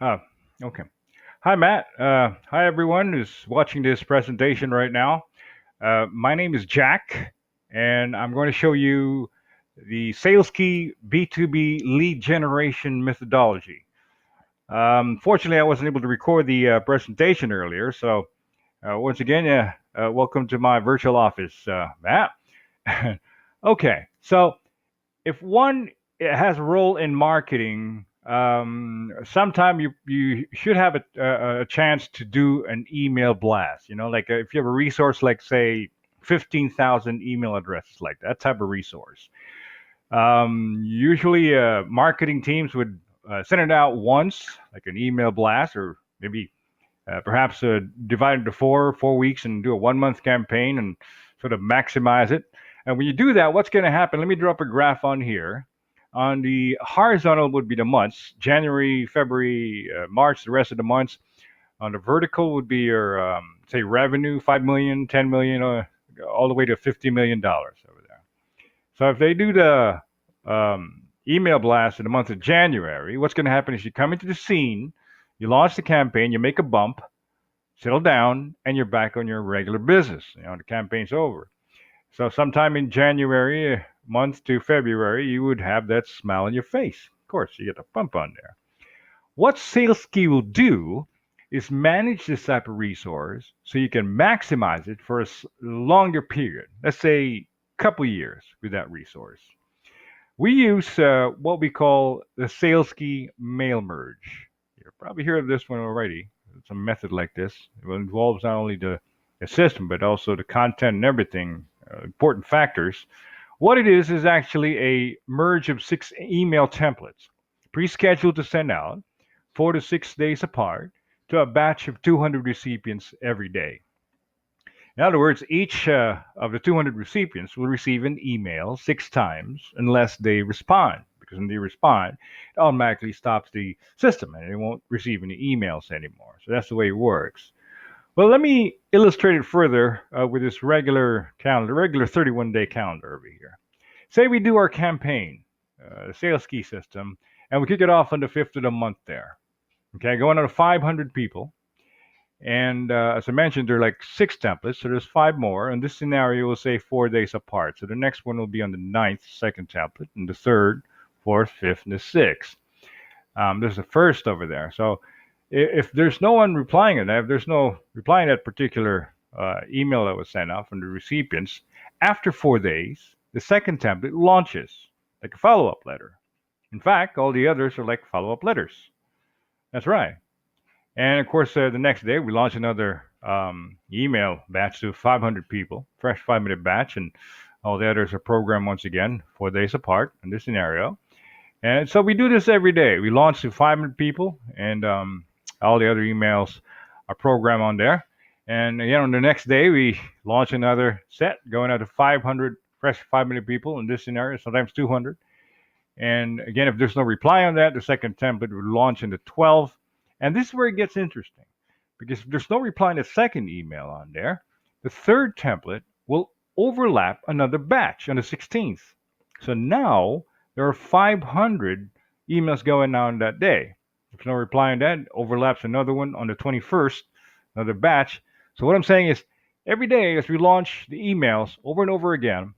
uh, okay. Hi, Matt. Hi, everyone who's watching this presentation right now. My name is Jack, and I'm going to show you the Sales Key B2B lead generation methodology. Fortunately, I wasn't able to record the presentation earlier, so once again, welcome to my virtual office, Matt. Okay, so if one has a role in marketing, sometime you should have a chance to do an email blast. You know, like if you have a resource like say 15,000 email addresses, like that type of resource. Usually, marketing teams would send it out once, like an email blast, or maybe perhaps divide it into four weeks and do a 1 month campaign and sort of maximize it. And when you do that, what's going to happen? Let me drop a graph on here. On the horizontal would be the months: January, February, March, the rest of the months. On the vertical would be your say revenue, 5 million, 10 million, all the way to $50 million over there. So if they do the email blast in the month of January, what's going to happen is you come into the scene, you launch the campaign, you make a bump, settle down, and you're back on your regular business. You know, the campaign's over. So sometime in January, month to February, you would have that smile on your face. Of course, you get a bump on there. What SalesKey will do is manage this type of resource so you can maximize it for a longer period. Let's say a couple years with that resource. We use what we call the SalesKey mail merge. You've probably heard of this one already. It's a method like this. It involves not only the system, but also the content and everything, important factors. What it is actually a merge of six email templates, pre-scheduled to send out 4 to 6 days apart to a batch of 200 recipients every day. In other words, each of the 200 recipients will receive an email 6 times unless they respond. Because when they respond, it automatically stops the system and they won't receive any emails anymore. So that's the way it works. Well, let me illustrate it further with this regular calendar, regular 31-day calendar over here. Say we do our campaign, the sales key system, and we kick it off on the 5th of the month there. Okay, going out to 500 people. And as I mentioned, there are like six templates, so there's five more. And this scenario will say 4 days apart. So the next one will be on the ninth, second template, and the third, fourth, fifth, and the sixth. There's the first over there. So if there's no one replying to that, if there's no replying to that particular email that was sent out from the recipients, after 4 days, the second template launches like a follow-up letter. In fact, all the others are like follow-up letters. That's right. And of course, the next day we launch another email batch to 500 people, fresh 5 minute batch, and all the others are programmed once again 4 days apart in this scenario. And so we do this every day. We launch to 500 people, and all the other emails are programmed on there. And again, on the next day, we launch another set going out to 500 fresh 5 minute people in this scenario, sometimes 200. And again, if there's no reply on that, the second template will launch into 12. And this is where it gets interesting because if there's no reply in the second email on there, the third template will overlap another batch on the 16th. So now there are 500 emails going on that day. If no reply on that, overlaps another one on the 21st, another batch. So what I'm saying is every day as we launch the emails over and over again,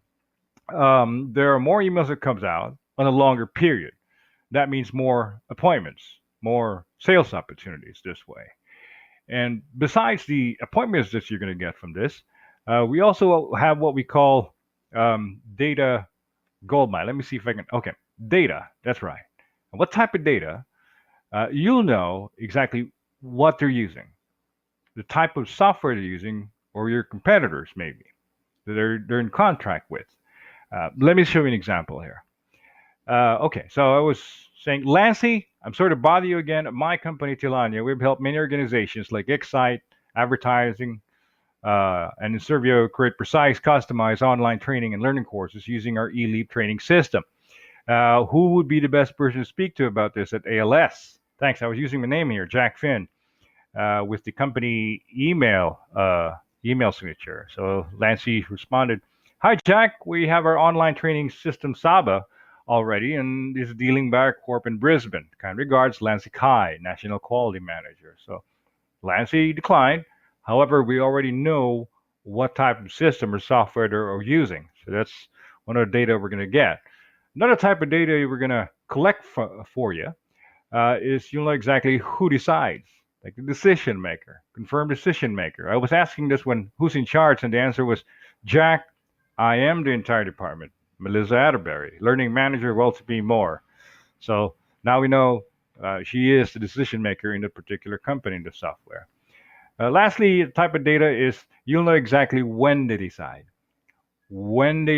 there are more emails that comes out on a longer period. That means more appointments, more sales opportunities this way. And besides the appointments that you're going to get from this, we also have what we call data goldmine. Let me see if I can. Okay, data. That's right. And what type of data? You'll know exactly what they're using, the type of software they're using, or your competitors maybe that they're in contract with. Let me show you an example here. Okay, so I was saying, Lancy, I'm sorry to bother you again. At my company, Tilania, we've helped many organizations like Excite, Advertising, and in Servio create precise, customized online training and learning courses using our eLeap training system. Who would be the best person to speak to about this at ALS? Thanks. I was using my name here, Jack Finn, with the company email signature. So Lancy responded, "Hi, Jack. We have our online training system, Saba, already and is dealing by a corp in Brisbane. Kind regards, Lancy Kai, National Quality Manager. So Lancy declined. However, we already know what type of system or software they're using. So that's one of the data we're going to get. Another type of data we're going to collect for you is you'll know exactly who decides, like the decision maker, confirmed decision maker. I was asking this when who's in charge, and the answer was Jack. I am the entire department. Melissa Atterbury, learning manager, well to be more. So now we know she is the decision maker in the particular company in the software. Lastly, the type of data is you'll know exactly when they decide. When they